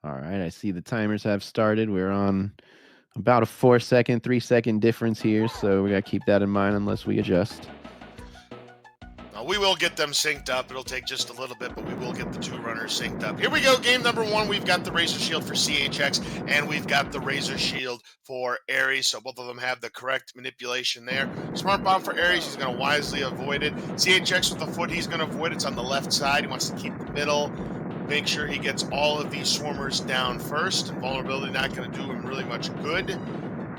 All right, I see the timers have started. We're on about a 4-second, 3-second difference here, so we got to keep that in mind unless we adjust. We will get them synced up. It'll take just a little bit, but we will get the two runners synced up. Here we go. Game number one. We've got the Razor Shield for CHX, and we've got the Razor Shield for Aries. So both of them have the correct manipulation there. Smart Bomb for Aries. He's going to wisely avoid it. CHX with the foot. He's going to avoid it. It's on the left side. He wants to keep the middle. Make sure he gets all of these swarmers down first. And vulnerability not going to do him really much good.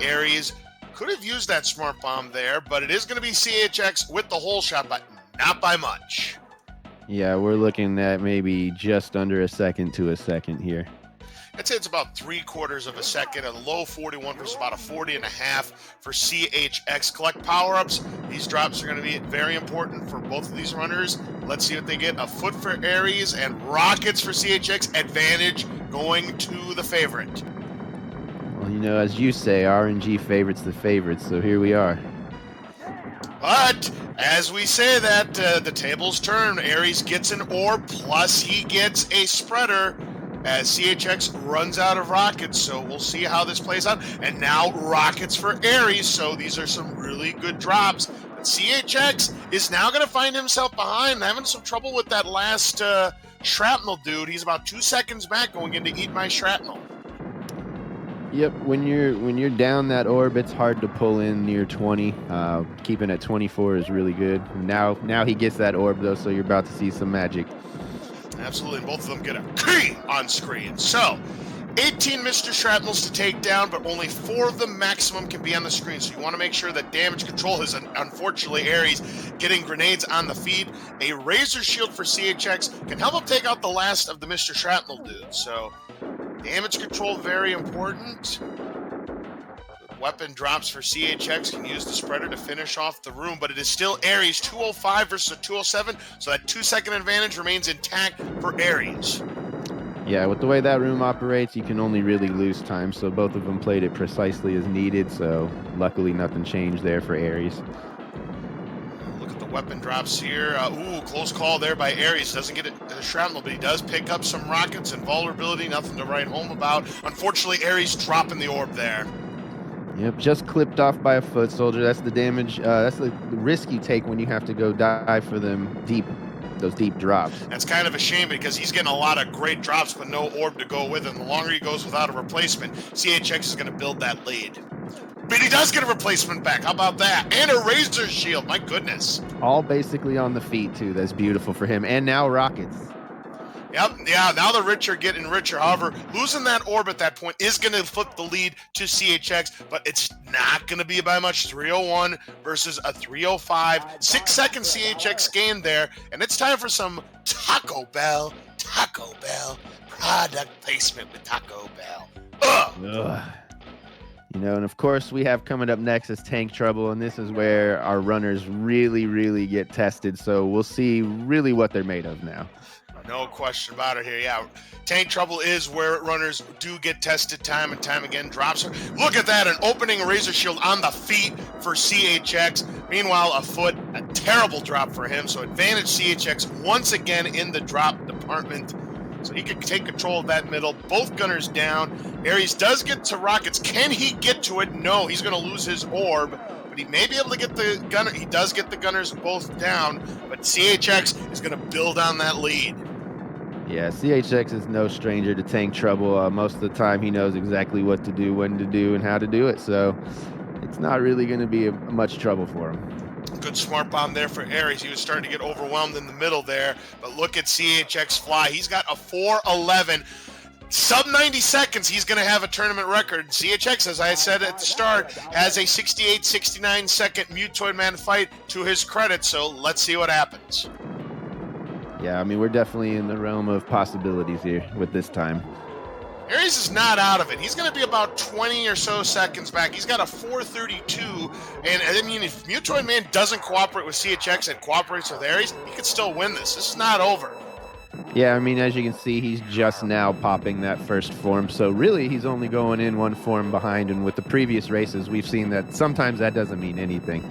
Aries could have used that Smart Bomb there, but it is going to be CHX with the hole shot, but not by much. Yeah, we're looking at maybe just under a second to a second here. I'd say it's about 3/4 of a second, a low 41 versus about a 40.5 for CHX. Collect power-ups. These drops are going to be very important for both of these runners. Let's see what they get. A foot for Aries and rockets for CHX. Advantage going to the favorite. Well, you know, as you say, RNG favorites the favorites, so here we are. But as we say that, the tables turn. Aries gets an orb, plus he gets a spreader as CHX runs out of rockets. So we'll see how this plays out. And now rockets for Aries. So these are some really good drops. But CHX is now going to find himself behind, having some trouble with that last shrapnel dude. He's about 2 seconds back going in to eat my shrapnel. Yep, when you're down that orb, it's hard to pull in near 20. Keeping at 24 is really good. Now he gets that orb though, so you're about to see some magic. Absolutely, and both of them get a key on screen. So, 18 Mr. Shrapnels to take down, but only 4 of them maximum can be on the screen. So you want to make sure that damage control is, unfortunately, Aries getting grenades on the feed. A Razor Shield for CHX can help him take out the last of the Mr. Shrapnel dudes. So, damage control, very important. Weapon drops for CHX, can use the spreader to finish off the room, but it is still Aries, 205 versus a 207, so that 2-second advantage remains intact for Aries. Yeah, with the way that room operates, you can only really lose time, so both of them played it precisely as needed, so luckily nothing changed there for Aries. Look at the weapon drops here. Close call there by Aries. Doesn't get a shrapnel, but he does pick up some rockets and vulnerability, nothing to write home about. Unfortunately, Aries dropping the orb there. Yep, just clipped off by a foot soldier. That's the damage. That's the risk you take when you have to go dive for them deep, those deep drops. That's kind of a shame because he's getting a lot of great drops, but no orb to go with him. The longer he goes without a replacement, CHX is going to build that lead. But he does get a replacement back. How about that? And a Razor Shield. My goodness. All basically on the feet, too. That's beautiful for him. And now rockets. Yep, yeah, now the rich are getting richer. However, losing that orb at that point is going to flip the lead to CHX, but it's not going to be by much. 301 versus a 305. 6-second CHX gain there, and it's time for some Taco Bell product placement with Taco Bell. Ugh. You know, and of course we have coming up next is Tank Trouble, and this is where our runners really, really get tested, so we'll see really what they're made of now. No question about it here. Yeah, Tank Trouble is where runners do get tested time and time again. Drops. Look at that, an opening Razor Shield on the feet for CHX. Meanwhile, a foot, a terrible drop for him. So advantage CHX once again in the drop department. So he could take control of that middle. Both gunners down. Aries does get to rockets. Can he get to it? No, he's going to lose his orb. But he may be able to get the gunner. He does get the gunners both down. But CHX is going to build on that lead. Yeah, CHX is no stranger to Tank Trouble. Most of the time he knows exactly what to do, when to do, and how to do it. So it's not really going to be much trouble for him. Good smart bomb there for Aries. He was starting to get overwhelmed in the middle there. But look at CHX fly. He's got a 411. Sub 90 seconds, he's going to have a tournament record. CHX, as I said at the start, has a 68-69 second Mutoid Man fight to his credit. So let's see what happens. Yeah, I mean, we're definitely in the realm of possibilities here with this time. Aries is not out of it. He's going to be about 20 or so seconds back. He's got a 432. And I mean, if Mutoid Man doesn't cooperate with CHX and cooperates with Aries, he could still win this. This is not over. Yeah, I mean, as you can see, he's just now popping that first form. So really, he's only going in one form behind. And with the previous races, we've seen that sometimes that doesn't mean anything.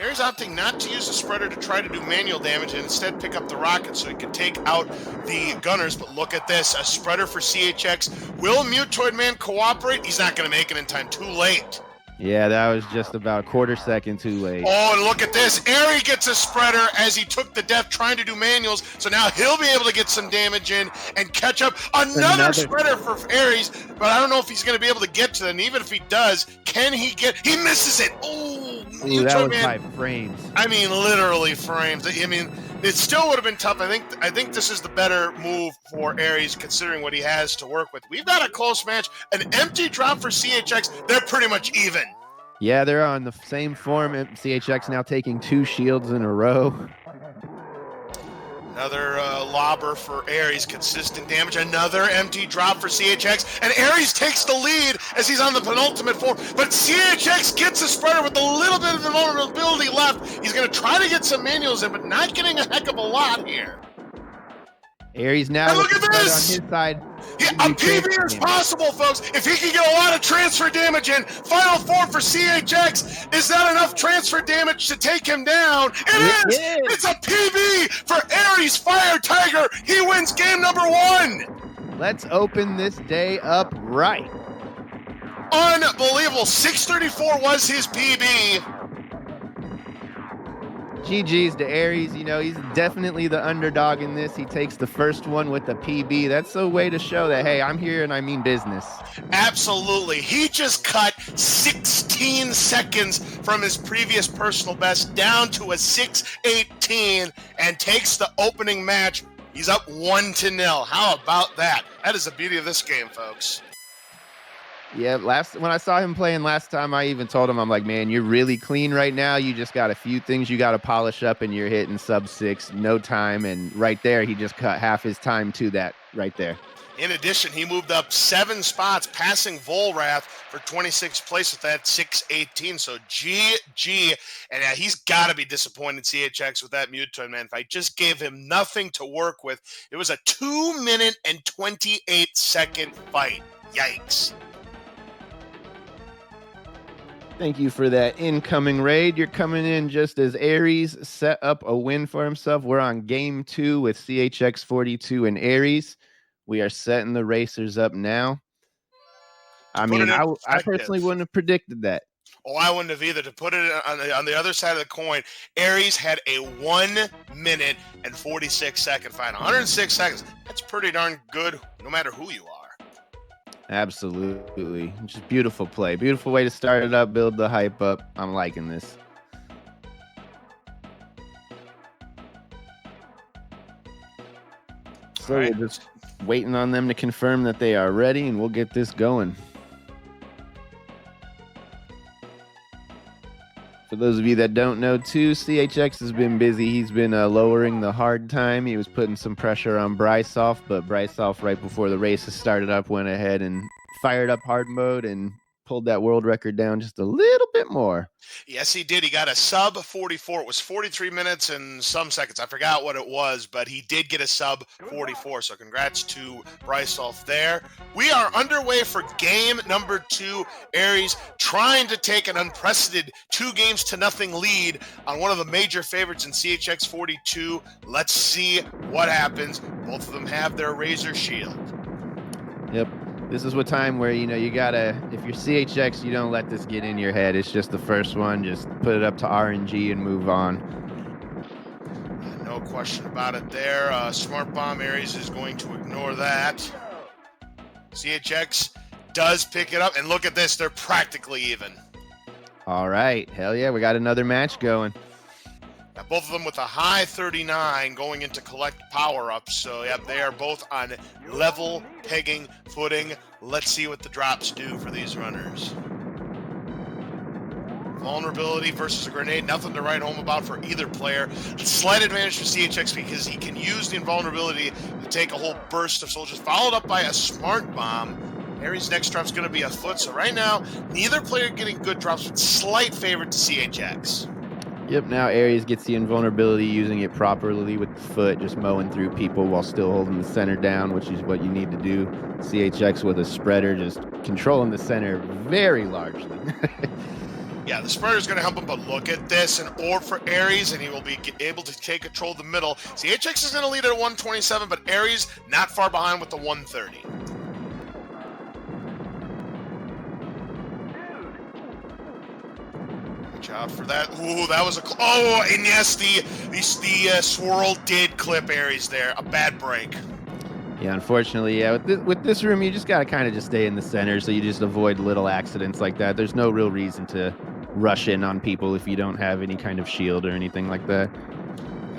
Aries opting not to use the spreader to try to do manual damage and instead pick up the rocket so he can take out the gunners. But look at this, a spreader for CHX. Will Mutoid Man cooperate? He's not going to make it in time. Too late. Yeah, that was just about a quarter second too late. Oh, and look at this. Aries gets a spreader as he took the death trying to do manuals. So now he'll be able to get some damage in and catch up. Another spreader for Aries, but I don't know if he's going to be able to get to them. Even if he does, can he get? He misses it. Oh, that was by frames. I mean, literally frames. I mean, it still would have been tough. I think this is the better move for Aries considering what he has to work with. We've got a close match. An empty drop for CHX. They're pretty much even. Yeah, they're on the same form. CHX now taking 2 shields in a row. Another lobber for Aries, consistent damage. Another empty drop for CHX, and Aries takes the lead as he's on the penultimate form. But CHX gets a spreader with a little bit of invulnerability left. He's going to try to get some manuals in, but not getting a heck of a lot here. Aries now look at this! On his side. Yeah, a PB is possible, folks. If he can get a lot of transfer damage in, final form for CHX. Is that enough transfer damage to take him down? It is! It's a PB for AriesFireTiger. He wins game number 1. Let's open this day up right. Unbelievable. 634 was his PB. GG's to Aries. You know, he's definitely the underdog in this. He takes the first one with the PB. That's a way to show that, hey, I'm here and I mean business. Absolutely. He just cut 16 seconds from his previous personal best down to a 6:18 and takes the opening match. He's up 1-0. How about that? That is the beauty of this game, folks. Yeah, when I saw him playing last time, I even told him, I'm like, man, you're really clean right now. You just got a few things you got to polish up, and you're hitting sub-6, no time. And right there, he just cut half his time to that right there. In addition, he moved up 7 spots, passing Volrath for 26th place with that 6:18. So GG. And he's got to be disappointed, CHX, with that Mutoid Man fight. Just gave him nothing to work with. It was a 2-minute and 28-second fight. Yikes. Thank you for that incoming raid. You're coming in just as Aries set up a win for himself. We're on game 2 with CHX42 and Aries. We are setting the racers up now. I mean, I personally wouldn't have predicted that. Oh, I wouldn't have either. To put it on the other side of the coin, Aries had a 1-minute and 46-second fight. 106 seconds. That's pretty darn good no matter who you are. Absolutely. Just beautiful play. Beautiful way to start it up, build the hype up. I'm liking this. So we're just waiting on them to confirm that they are ready, and we'll get this going. For those of you that don't know, too, CHX has been busy. He's been lowering the hard time. He was putting some pressure on Brysoff, but Brysoff, right before the races started up, went ahead and fired up hard mode and pulled that world record down just a little bit more. Yes, he did. He got a sub 44. It was 43 minutes and some seconds. I forgot what it was, but he did get a sub 44. So congrats to Brysoff there. We are underway for game number 2. Aries trying to take an unprecedented 2-0 lead on one of the major favorites in CHX42. Let's see what happens. Both of them have their Razor Shield. Yep. This is what time where, you know, you gotta, if you're CHX, you don't let this get in your head. It's just the first one. Just put it up to RNG and move on. No question about it there. Smart Bomb Aries is going to ignore that. CHX does pick it up. And look at this. They're practically even. All right. Hell yeah. We got another match going. Now, both of them with a high 39 going into collect power-ups. So, yeah, they are both on level pegging footing. Let's see what the drops do for these runners. Vulnerability versus a grenade. Nothing to write home about for either player. Slight advantage for CHX because he can use the invulnerability to take a whole burst of soldiers, followed up by a smart bomb. Aries' next drop's going to be a foot. So right now, neither player getting good drops, but slight favorite to CHX. Yep, now Aries gets the invulnerability, using it properly with the foot, just mowing through people while still holding the center down, which is what you need to do. CHX with a spreader, just controlling the center very largely. Yeah, the spreader's going to help him, but look at this, an orb for Aries, and he will be able to take control of the middle. CHX is going to lead at 127, but Aries not far behind with the 130. Watch out for that. Ooh, that was a... Oh, and yes, the swirl did clip Aries there. A bad break. Yeah, unfortunately, yeah. With this room, you just gotta kind of just stay in the center, so you just avoid little accidents like that. There's no real reason to rush in on people if you don't have any kind of shield or anything like that.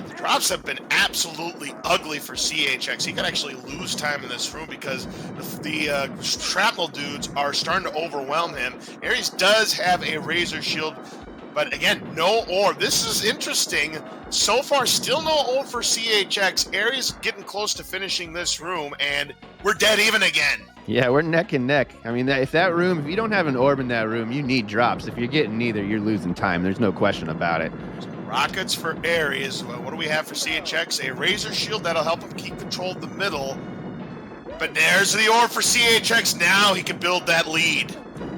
The drops have been absolutely ugly for CHX. He could actually lose time in this room because the shrapnel dudes are starting to overwhelm him. Aries does have a razor shield, but again, no orb. This is interesting. So far, still no orb for CHX. Aries getting close to finishing this room, and we're dead even again. Yeah, we're neck and neck. I mean, if you don't have an orb in that room, you need drops. If you're getting neither, you're losing time. There's no question about it. Rockets for Aries. What do we have for CHX? A razor shield that'll help him keep control of the middle. But there's the orb for CHX. Now he can build that lead.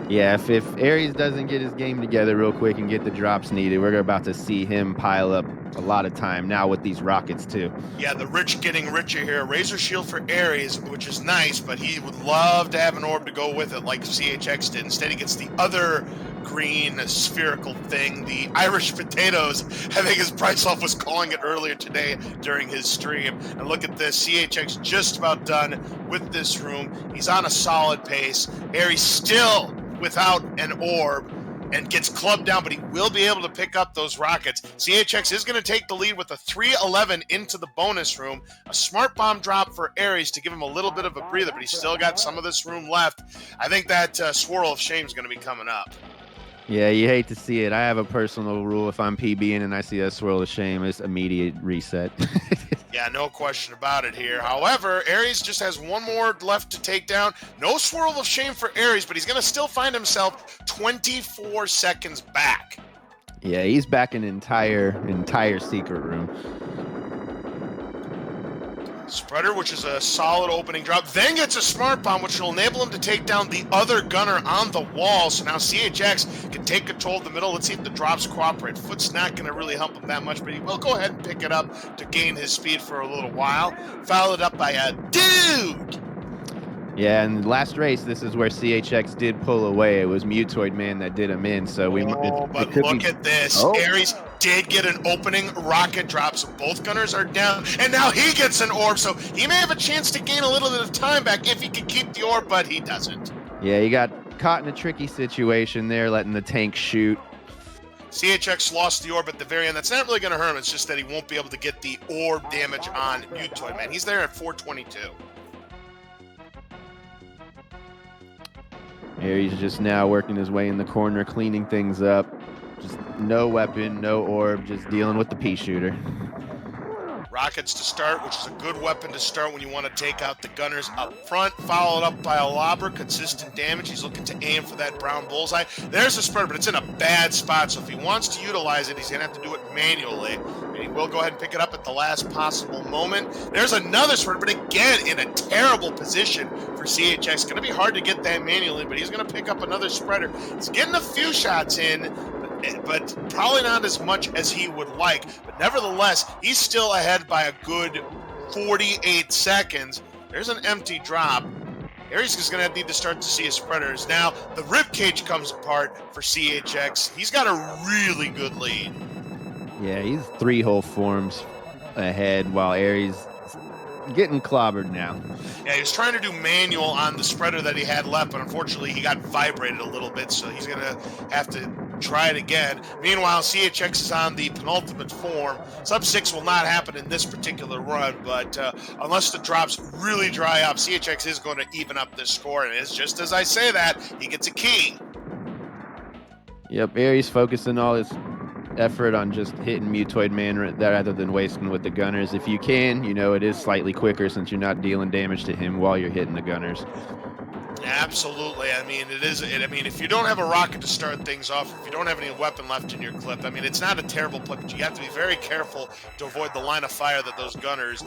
Yeah, if Aries doesn't get his game together real quick and get the drops needed, we're about to see him pile up a lot of time now with these rockets too. Yeah, the rich getting richer here. Razor shield for Aries, which is nice, but he would love to have an orb to go with it like CHX did. Instead, he gets the other green spherical thing, the Irish potatoes. I think his price off was calling it earlier today during his stream. And look at this, CHX just about done with this room. He's on a solid pace. Aries still without an orb and gets clubbed down, but he will be able to pick up those rockets. CHX is going to take the lead with a 311 into the bonus room. A smart bomb drop for Aries to give him a little bit of a breather, but he's still got some of this room left. I think that swirl of shame is going to be coming up. Yeah, you hate to see it. I have a personal rule. If I'm PBing and I see a swirl of shame, it's immediate reset. Yeah, no question about it here. However, Aries just has one more left to take down. No swirl of shame for Aries, but he's going to still find himself 24 seconds back. Yeah, he's back in entire secret room. Spreader, which is a solid opening drop, then gets a smart bomb, which will enable him to take down the other gunner on the wall. So now CHX can take control of the middle. Let's see if the drops cooperate. Foot's not going to really help him that much, but he will go ahead and pick it up to gain his speed for a little while. Followed up by a dude. Yeah, and last race, this is where CHX did pull away. It was Mutoid Man that did him in, so we. But look at this. Oh. Aries did get an opening rocket drop, so both gunners are down, and now he gets an orb, so he may have a chance to gain a little bit of time back if he can keep the orb, but he doesn't. Yeah, he got caught in a tricky situation there, letting the tank shoot. CHX lost the orb at the very end. That's not really going to hurt him. It's just that he won't be able to get the orb damage on Mutoid Man. He's there at 422. Aries just now working his way in the corner, cleaning things up. Just no weapon, no orb, just dealing with the pea shooter. Rockets to start, which is a good weapon to start when you want to take out the gunners up front. Followed up by a lobber, consistent damage. He's looking to aim for that brown bullseye. There's a spreader, but it's in a bad spot, so if he wants to utilize it, he's going to have to do it manually. And he will go ahead and pick it up at the last possible moment. There's another spreader, but again, in a terrible position for CHX. Going to be hard to get that manually, but he's going to pick up another spreader. He's getting a few shots in, but probably not as much as he would like. But nevertheless, he's still ahead by a good 48 seconds. There's an empty drop. Aries is going to need to start to see his spreaders. Now, the ribcage comes apart for CHX. He's got a really good lead. Yeah, he's 3 whole forms ahead while Aries getting clobbered now. Yeah, he was trying to do manual on the spreader that he had left, but unfortunately he got vibrated a little bit, so he's going to have to try it again. Meanwhile, CHX is on the penultimate form. Sub 6 will not happen in this particular run, but unless the drops really dry up, CHX is going to even up this score, and it's just as I say that, he gets a key. Yep, Aries focusing all his effort on just hitting Mutoid Man rather than wasting with the gunners. If you can, you know, it is slightly quicker since you're not dealing damage to him while you're hitting the gunners. Absolutely. I mean, if you don't have a rocket to start things off, if you don't have any weapon left in your clip, I mean, it's not a terrible clip, but you have to be very careful to avoid the line of fire that those gunners,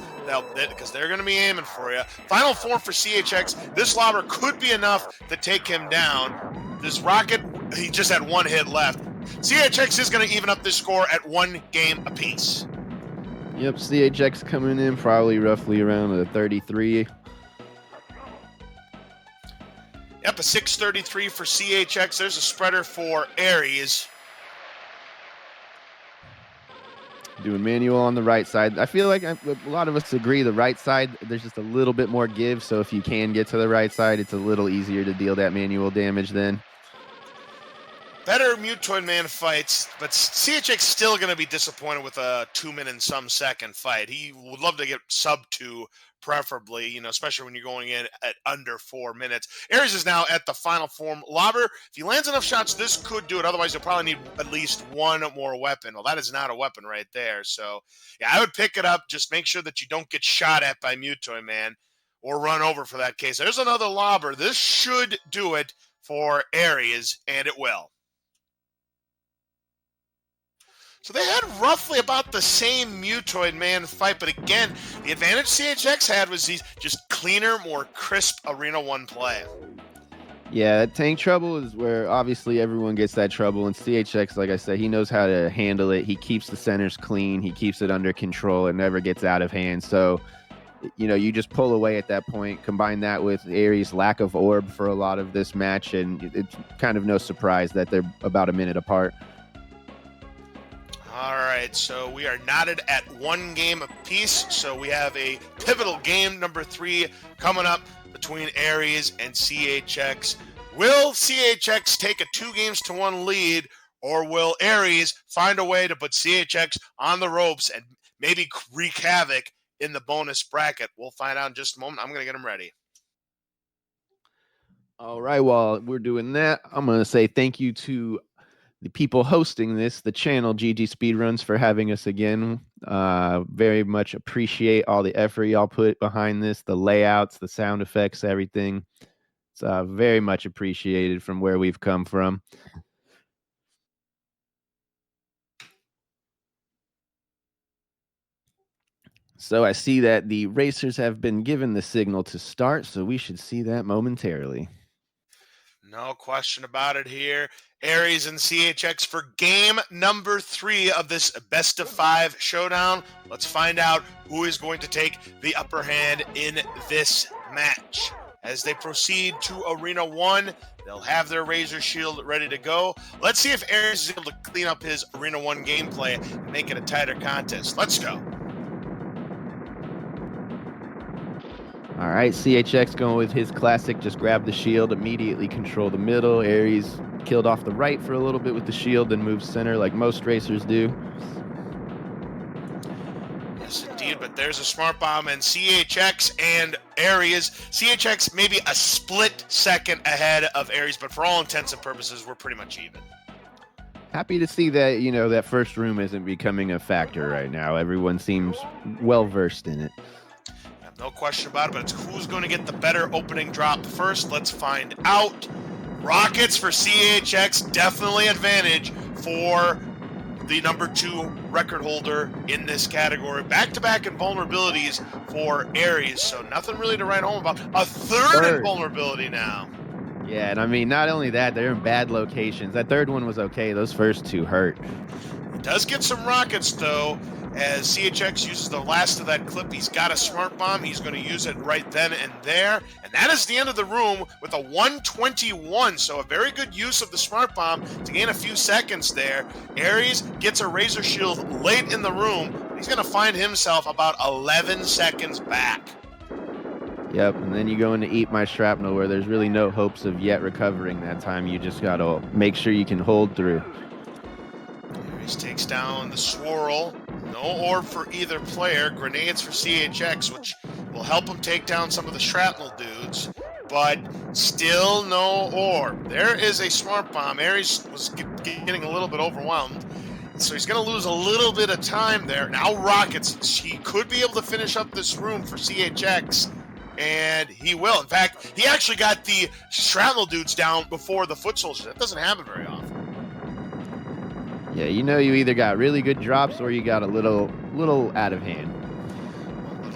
because they're going to be aiming for you. Final form for CHX. This lobber could be enough to take him down. This rocket, he just had one hit left. CHX is going to even up this score at 1 game apiece. Yep, CHX coming in probably roughly around a 33. Yep, a 633 for CHX. There's a spreader for Aries. Doing manual on the right side. I feel like a lot of us agree the right side, there's just a little bit more give. So if you can get to the right side, it's a little easier to deal that manual damage then. Better Mutoid Man fights, but CHX still going to be disappointed with a 2-minute and some second fight. He would love to get sub 2, preferably, you know, especially when you're going in at under 4 minutes. Aries is now at the final form lobber. If he lands enough shots, this could do it. Otherwise, you'll probably need at least one more weapon. Well, that is not a weapon right there. So, yeah, I would pick it up. Just make sure that you don't get shot at by Mutoid Man or run over for that case. There's another lobber. This should do it for Aries, and it will. So they had roughly about the same Mutoid Man fight, but again, the advantage CHX had was these just cleaner, more crisp Arena 1 play. Yeah, tank trouble is where obviously everyone gets that trouble, and CHX, like I said, he knows how to handle it. He keeps the centers clean. He keeps it under control. It never gets out of hand. So, you know, you just pull away at that point. Combine that with Aries' lack of orb for a lot of this match, and it's kind of no surprise that they're about a minute apart. All right, so we are knotted at 1 game apiece. So we have a pivotal game number 3 coming up between Aries and CHX. Will CHX take a 2-1 lead, or will Aries find a way to put CHX on the ropes and maybe wreak havoc in the bonus bracket? We'll find out in just a moment. I'm going to get him ready. All right, while we're doing that, I'm going to say thank you to the people hosting this, the channel GG Speedruns, for having us again. Very much appreciate all the effort y'all put behind this, the layouts, the sound effects, everything. It's very much appreciated from where we've come from. So I see that the racers have been given the signal to start, so we should see that momentarily. No question about it here. Aries and CHX for game number 3 of this best of 5 showdown. Let's find out who is going to take the upper hand in this match. As they proceed to Arena 1, they'll have their Razor Shield ready to go. Let's see if Aries is able to clean up his Arena 1 gameplay and make it a tighter contest. Let's go. All right, CHX going with his classic, just grab the shield, immediately control the middle. Aries killed off the right for a little bit with the shield, then moves center like most racers do. Yes, indeed, but there's a smart bomb, and CHX and Aries. CHX maybe a split second ahead of Aries, but for all intents and purposes, we're pretty much even. Happy to see that, you know, that first room isn't becoming a factor right now. Everyone seems well-versed in it. No question about it, but it's who's going to get the better opening drop first. Let's find out. Rockets for CHX, definitely advantage for the number 2 record holder in this category. Back-to-back invulnerabilities for Aries, so nothing really to write home about. A third invulnerability now. Yeah, and I mean, not only that, they're in bad locations. That third one was okay. Those first 2 hurt. It does get some rockets, though. As CHX uses the last of that clip, he's got a smart bomb. He's going to use it right then and there. And that is the end of the room with a 121. So a very good use of the smart bomb to gain a few seconds there. Aries gets a Razor Shield late in the room. He's going to find himself about 11 seconds back. Yep, and then you go into Eat My Shrapnel, where there's really no hopes of yet recovering that time. You just got to make sure you can hold through. Aries takes down the swirl. No orb for either player. Grenades for CHX, which will help him take down some of the shrapnel dudes, but still no orb. There is a smart bomb. Aries was getting a little bit overwhelmed, so he's going to lose a little bit of time there. Now rockets. He could be able to finish up this room for CHX, and he will. In fact, he actually got the shrapnel dudes down before the foot soldiers. That doesn't happen very often. Yeah, you know, you either got really good drops or you got a little out of hand.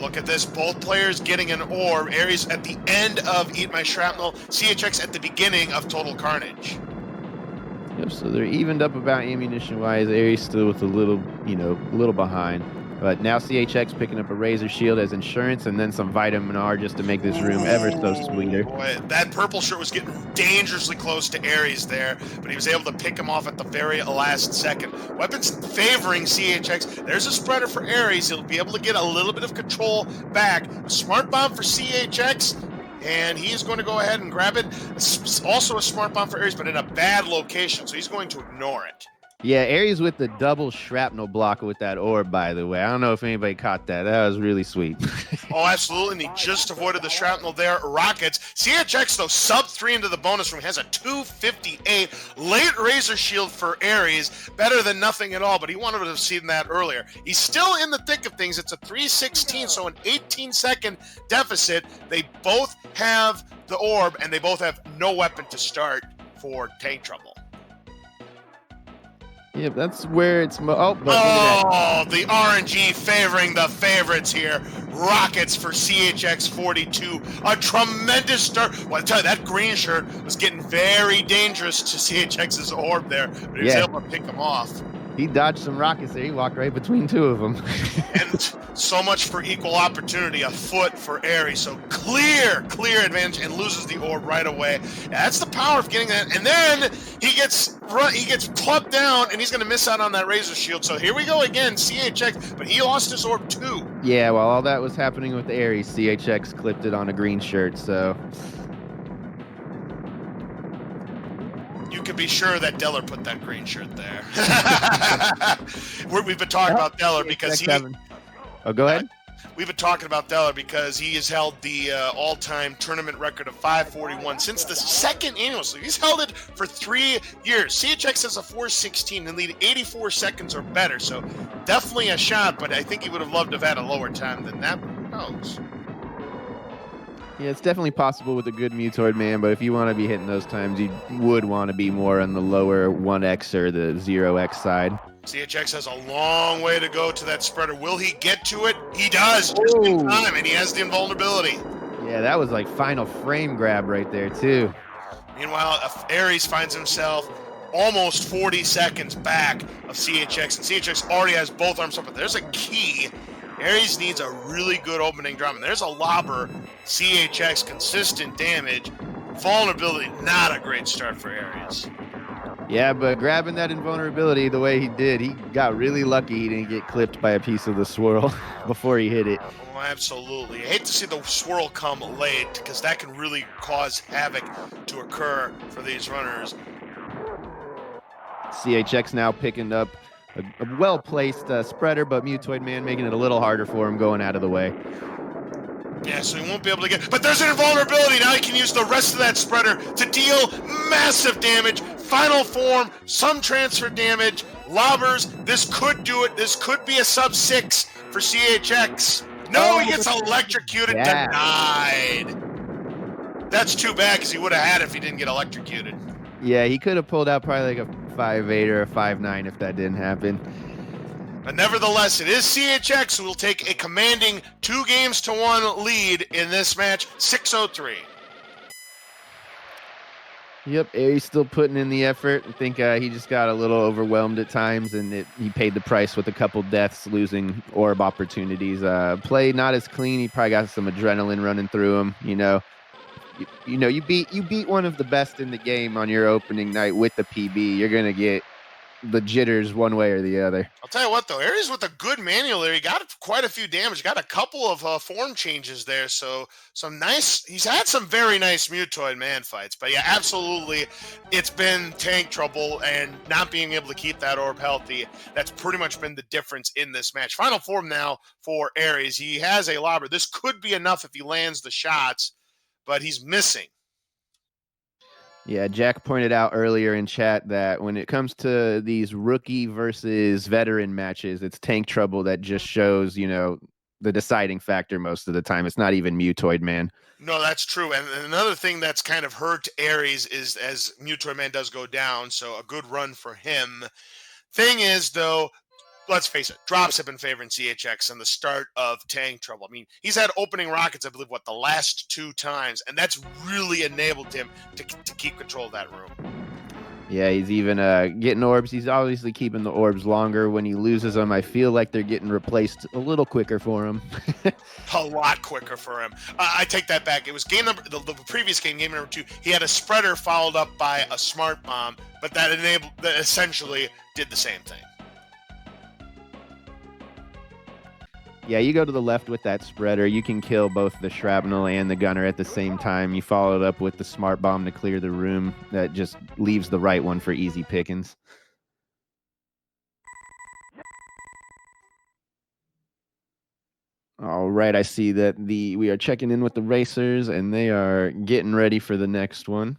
Look at this. Both players getting an orb. Aries at the end of Eat My Shrapnel. CHX at the beginning of Total Carnage. Yep, so they're evened up about ammunition-wise. Aries still with a little, a little behind. But now CHX picking up a Razor Shield as insurance and then some Vitamin R just to make this room ever so sweeter. Boy, that purple shirt was getting dangerously close to Aries there, but he was able to pick him off at the very last second. Weapons favoring CHX. There's a spreader for Aries. He'll be able to get a little bit of control back. A smart bomb for CHX, and he's going to go ahead and grab it. Also a smart bomb for Aries, but in a bad location, so he's going to ignore it. Yeah, Aries with the double shrapnel block with that orb, by the way. I don't know if anybody caught that. That was really sweet. Oh, absolutely, and he just avoided the shrapnel there. Rockets. CHX, though, sub 3 into the bonus room, has a 258. Late Razor Shield for Aries. Better than nothing at all, but he wanted to have seen that earlier. He's still in the thick of things. It's a 316, so an 18-second deficit. They both have the orb, and they both have no weapon to start for Tank Trouble. Yep, that's where it's... Oh, the RNG favoring the favorites here. Rockets for CHX42. A tremendous start. Well, I tell you, that green shirt was getting very dangerous to CHX's orb there, but he was able to pick him off. He dodged some rockets there. He walked right between two of them. And so much for equal opportunity. A foot for Aries. So clear advantage, and loses the orb right away. That's the power of getting that. And then he gets clubbed down, and he's going to miss out on that Razor Shield. So here we go again, CHX, but he lost his orb too. Yeah, while all that was happening with Aries, CHX clipped it on a green shirt, so... You can be sure that Deller put that green shirt there. We've been talking about Deller because he... Oh, go ahead. We've been talking about Deller because he has held the all-time tournament record of 541 since the second annual. So he's held it for 3 years. CHX has a 416 and lead 84 seconds or better. So definitely a shot, but I think he would have loved to have had a lower time than that. Who knows? Yeah, it's definitely possible with a good Mutoid man, but if you want to be hitting those times, you would want to be more on the lower 1x or the 0x side. CHX has a long way to go to that spreader. Will he get to it? He does, just in time, and he has the invulnerability. Yeah, that was like final frame grab right there, too. Meanwhile, Aries finds himself almost 40 seconds back of CHX, and CHX already has both arms up, but there's a key. Aries needs a really good opening drum, and there's a lobber. CHX, consistent damage. Vulnerability, not a great start for Aries. Yeah, but grabbing that invulnerability the way he did, he got really lucky he didn't get clipped by a piece of the swirl before he hit it. Oh, absolutely. I hate to see the swirl come late, because that can really cause havoc to occur for these runners. CHX now picking up a well-placed spreader, but Mutoid Man making it a little harder for him going out of the way. Yeah, so he won't be able to get... But there's an invulnerability. Now he can use the rest of that spreader to deal massive damage. Final form, some transfer damage, lobbers. This could do it. This could be a sub-6 for CHX. No, he gets electrocuted. Denied. That's too bad, because he would have had it if he didn't get electrocuted. Yeah, he could have pulled out probably like a 5'8 or a 5'9 if that didn't happen. But nevertheless, it is CHX who will take a commanding 2-1 lead in this match, 6-3. Yep, Aries still putting in the effort. I think he just got a little overwhelmed at times, and he paid the price with a couple deaths, losing orb opportunities. Play not as clean. He probably got some adrenaline running through him. You beat one of the best in the game on your opening night with the PB. You're gonna get the jitters one way or the other. I'll tell you what, though, Aries with a good manual there. He got quite a few damage. Got a couple of form changes there. So he's had some very nice Mutoid man fights. But yeah, absolutely, it's been tank trouble and not being able to keep that orb healthy. That's pretty much been the difference in this match. Final form now for Aries. He has a lobber. This could be enough if he lands the shots, but he's missing. Yeah, Jack pointed out earlier in chat that when it comes to these rookie versus veteran matches, it's tank trouble that just shows, the deciding factor most of the time. It's not even Mutoid Man. No, that's true. And another thing that's kind of hurt Aries is as Mutoid Man does go down, so a good run for him. Thing is, though, let's face it, drops have been favoring CHX in the start of tank trouble. I mean, he's had opening rockets, I believe, the last 2 times, and that's really enabled him to keep control of that room. Yeah, he's even getting orbs. He's obviously keeping the orbs longer. When he loses them, I feel like they're getting replaced a little quicker for him. A lot quicker for him. I take that back. It was the previous game number 2. He had a spreader followed up by a smart bomb, but that essentially did the same thing. Yeah, you go to the left with that spreader. You can kill both the shrapnel and the gunner at the same time. You follow it up with the smart bomb to clear the room. That just leaves the right one for easy pickings. All right, I see that we are checking in with the racers, and they are getting ready for the next one.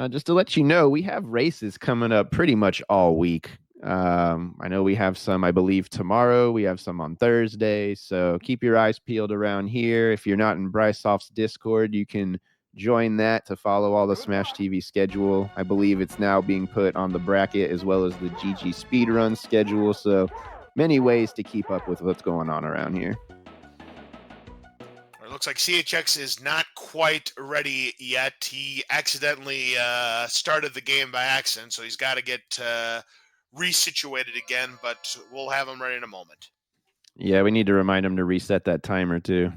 Just to let you know, we have races coming up pretty much all week. I know we have some, I believe, tomorrow. We have some on Thursday. So keep your eyes peeled around here. If you're not in Brysoft's Discord, you can join that to follow all the Smash TV schedule. I believe it's now being put on the bracket as well as the GG Speedrun schedule. So many ways to keep up with what's going on around here. It looks like CHX is not quite ready yet. He accidentally started the game by accident, so he's got to get resituated again, but we'll have him ready in a moment. Yeah, we need to remind him to reset that timer too.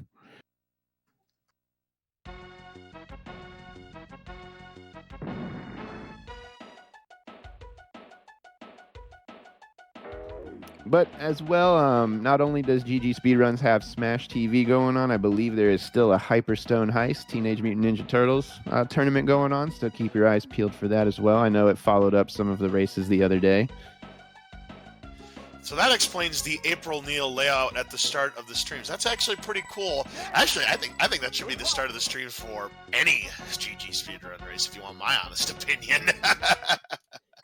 But as well, not only does GG Speedruns have Smash TV going on, I believe there is still a Hyperstone Heist Teenage Mutant Ninja Turtles tournament going on, so keep your eyes peeled for that as well. I know it followed up some of the races the other day. So that explains the April Neal layout at the start of the streams. That's actually pretty cool. Actually, I think that should be the start of the stream for any GG Speedrun race, if you want my honest opinion.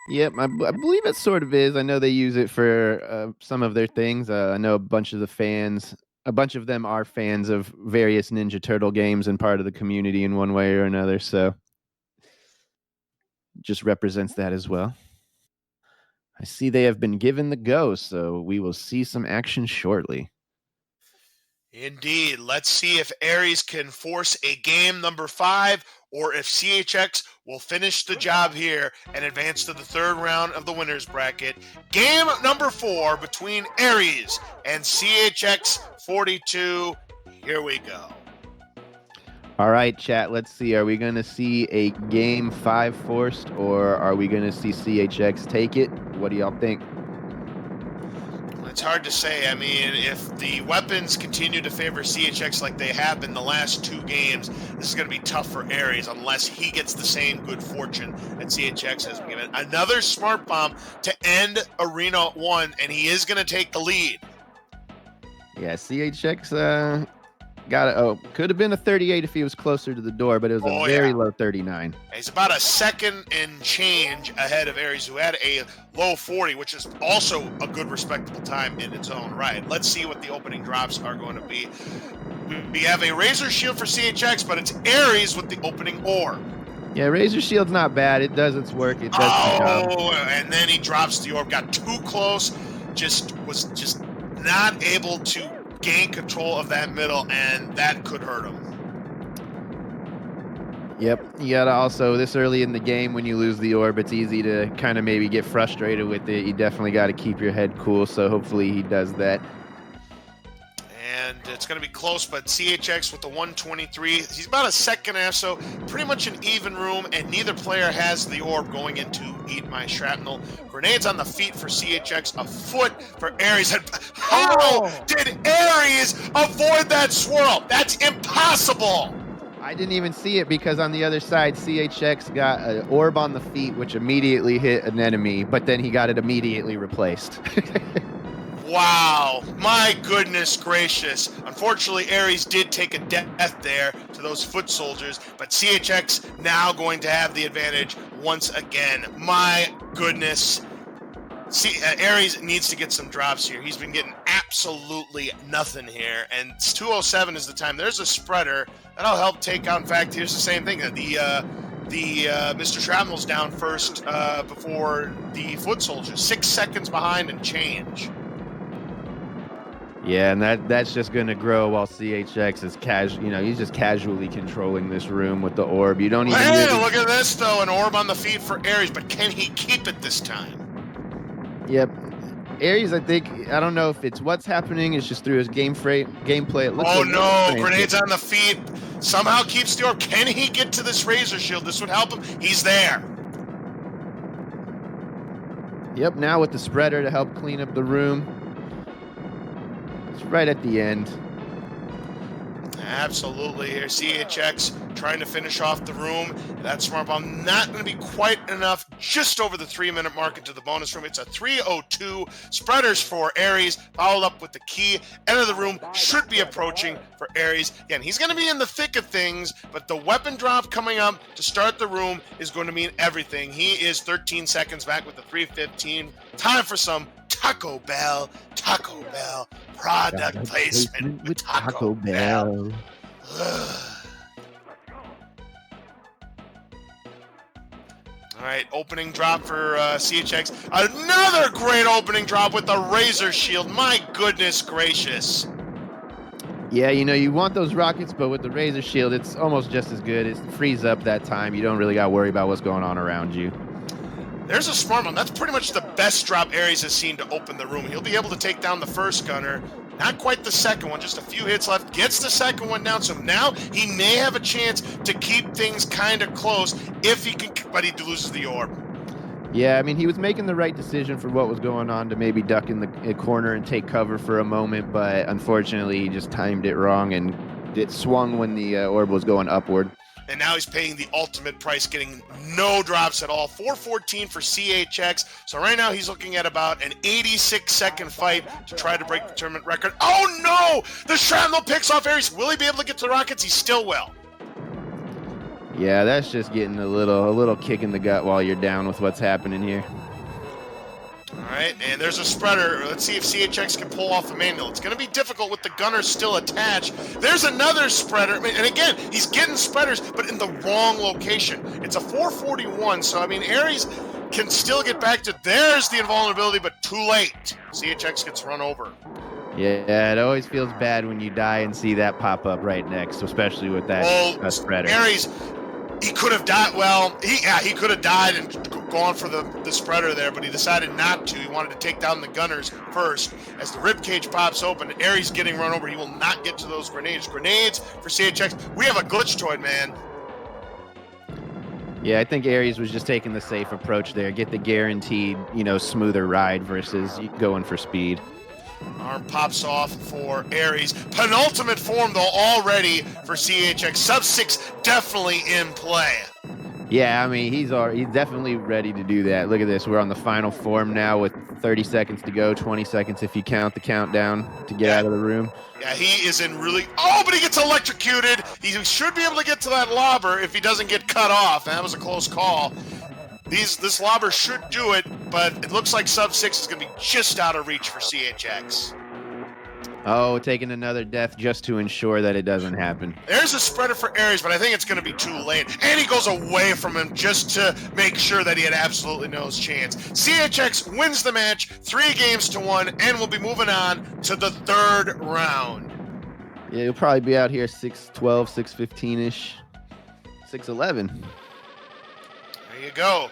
Yep, I believe it sort of is. I know they use it for some of their things. I know a bunch of them are fans of various Ninja Turtle games and part of the community in one way or another. So just represents that as well. I see they have been given the go, so we will see some action shortly. Indeed. Let's see if Aries can force a game number 5 or if CHX will finish the job here and advance to the third round of the winner's bracket. Game number 4 between Aries and CHX42. Here we go. All right, chat, let's see. Are we going to see a game 5 forced, or are we going to see CHX take it? What do y'all think? It's hard to say. I mean, if the weapons continue to favor CHX like they have been the last 2 games, this is going to be tough for Aries unless he gets the same good fortune that CHX has been given. Another smart bomb to end Arena 1, and he is going to take the lead. Yeah, CHX could have been a 38 if he was closer to the door, but it was a very low 39. He's about a second and change ahead of Aries, who had a low 40, which is also a good, respectable time in its own right. Let's see what the opening drops are going to be. We have a Razor Shield for CHX, but it's Aries with the opening orb. Yeah, Razor Shield's not bad. It does its work. It does the job. And then he drops the orb. Got too close. Was just not able to gain control of that middle, and that could hurt him. Yep, you gotta also, this early in the game, when you lose the orb, it's easy to kind of maybe get frustrated with it. You definitely got to keep your head cool, so hopefully he does that. And it's going to be close, but CHX with the 123. He's about a second and a half, so pretty much an even room, and neither player has the orb going into Eat My Shrapnel. Grenades on the feet for CHX, a foot for Aries. How did Aries avoid that swirl? That's impossible. I didn't even see it because on the other side, CHX got an orb on the feet, which immediately hit an enemy, but then he got it immediately replaced. Wow, my goodness gracious. Unfortunately, Aries did take a death there to those foot soldiers, but CHX now going to have the advantage once again. My goodness. Aries needs to get some drops here. He's been getting absolutely nothing here, and 2:07 is the time. There's a spreader that'll help take out. In fact, here's the same thing. The Mr. Shrapnel's down first before the foot soldiers. 6 seconds behind and change. Yeah, and that's just going to grow while CHX is he's just casually controlling this room with the orb. You don't even Hey, really... look at this, though. An orb on the feet for Aries, but can he keep it this time? Yep. Aries, I don't know if it's what's happening. It's just through his gameplay. It looks Oh, like no. Grenades on the feet. Somehow keeps the orb. Can he get to this Razor Shield? This would help him. He's there. Yep, now with the spreader to help clean up the room. It's right at the end. Absolutely. Here, CHX trying to finish off the room. That's smart bomb. Not going to be quite enough. Just over the 3-minute mark into the bonus room. It's a 3:02. Spreaders for Aries. Followed up with the key. End of the room should be approaching for Aries. Again, he's going to be in the thick of things, but the weapon drop coming up to start the room is going to mean everything. He is 13 seconds back with the 3:15. Time for some Taco Bell product placement with Taco Bell. All right, opening drop for CHX. Another great opening drop with the Razor Shield. My goodness gracious. Yeah, you want those rockets, but with the Razor Shield, it's almost just as good. It frees up that time. You don't really got to worry about what's going on around you. There's a smart one. That's pretty much the best drop Aries has seen to open the room. He'll be able to take down the first gunner. Not quite the second one, just a few hits left. Gets the second one down, so now he may have a chance to keep things kind of close if he can, but he loses the orb. Yeah, I mean, he was making the right decision for what was going on to maybe duck in the corner and take cover for a moment, but unfortunately, he just timed it wrong and it swung when the orb was going upward. And now he's paying the ultimate price, getting no drops at all. 4:14 for CHX. So right now he's looking at about an 86-second fight to try to break the tournament record. Oh no! The shrapnel picks off Aries. Will he be able to get to the rockets? He still will. Yeah, that's just getting a little kick in the gut while you're down with what's happening here. All right, and there's a spreader. Let's see if CHX can pull off a manual. It's going to be difficult with the gunner still attached. There's another spreader. And again, he's getting spreaders, but in the wrong location. It's a 441, so, I mean, Aries can still get back to... There's the invulnerability, but too late. CHX gets run over. Yeah, it always feels bad when you die and see that pop up right next, especially with that spreader. Aries, he could have died. Well, he could have died and gone for the spreader there, but he decided not to. He wanted to take down the gunners first. As the ribcage pops open, Aries getting run over. He will not get to those grenades. Grenades for CHX. We have a glitch toy, man. Yeah, I think Aries was just taking the safe approach there. Get the guaranteed, smoother ride versus going for speed. Arm pops off for Aries. Penultimate form, though, already for CHX. Sub-6 definitely in play. Yeah, I mean, he's definitely ready to do that. Look at this. We're on the final form now with 30 seconds to go, 20 seconds if you count the countdown to get out of the room. Yeah, he is in really... Oh, but he gets electrocuted. He should be able to get to that lobber if he doesn't get cut off. That was a close call. This lobber should do it, but it looks like Sub-6 is going to be just out of reach for CHX. Oh, taking another death just to ensure that it doesn't happen. There's a spreader for Aries, but I think it's going to be too late. And he goes away from him just to make sure that he had absolutely no chance. CHX wins the match 3-1, and we'll be moving on to the third round. Yeah, he'll probably be out here 6'12", 6'15"-ish, 6'11". There you go.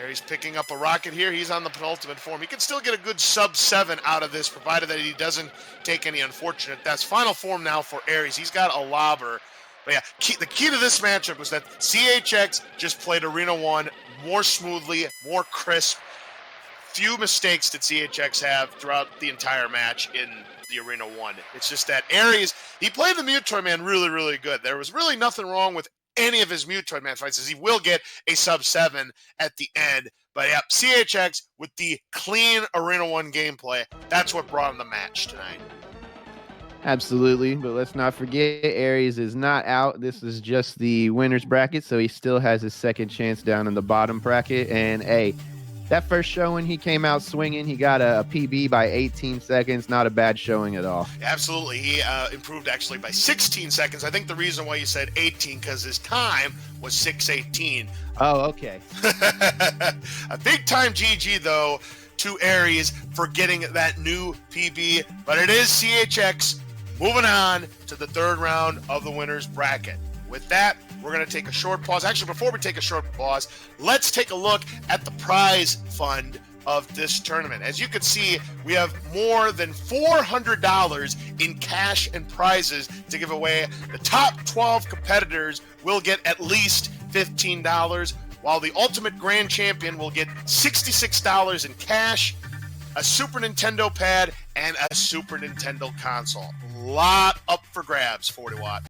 Aries picking up a rocket here. He's on the penultimate form. He can still get a good sub-7 out of this, provided that he doesn't take any unfortunate deaths. Final form now for Aries. He's got a lobber. But yeah, the key to this matchup was that CHX just played Arena 1 more smoothly, more crisp. Few mistakes did CHX have throughout the entire match in the Arena 1. It's just that Aries, he played the Mutoid Man really, really good. There was really nothing wrong with any of his Mutoid Man fights, as he will get a sub-7 at the end. But yeah, CHX with the clean Arena 1 gameplay, that's what brought him the match tonight. Absolutely, but let's not forget Aries is not out. This is just the winner's bracket, so he still has his second chance down in the bottom bracket. And hey, that first showing, he came out swinging. He got a PB by 18 seconds. Not a bad showing at all. Absolutely. He improved actually by 16 seconds. I think the reason why you said 18 because his time was 6:18. Oh, okay. A big time GG, though. to Aries for getting that new PB. But it is CHX moving on to the third round of the winner's bracket. With that, we're going to take a short pause. Actually, before we take a short pause, let's take a look at the prize fund of this tournament. As you can see, we have more than $400 in cash and prizes to give away. The top 12 competitors will get at least $15, while the ultimate grand champion will get $66 in cash, a Super Nintendo pad, and a Super Nintendo console. A lot up for grabs, 40 Watt.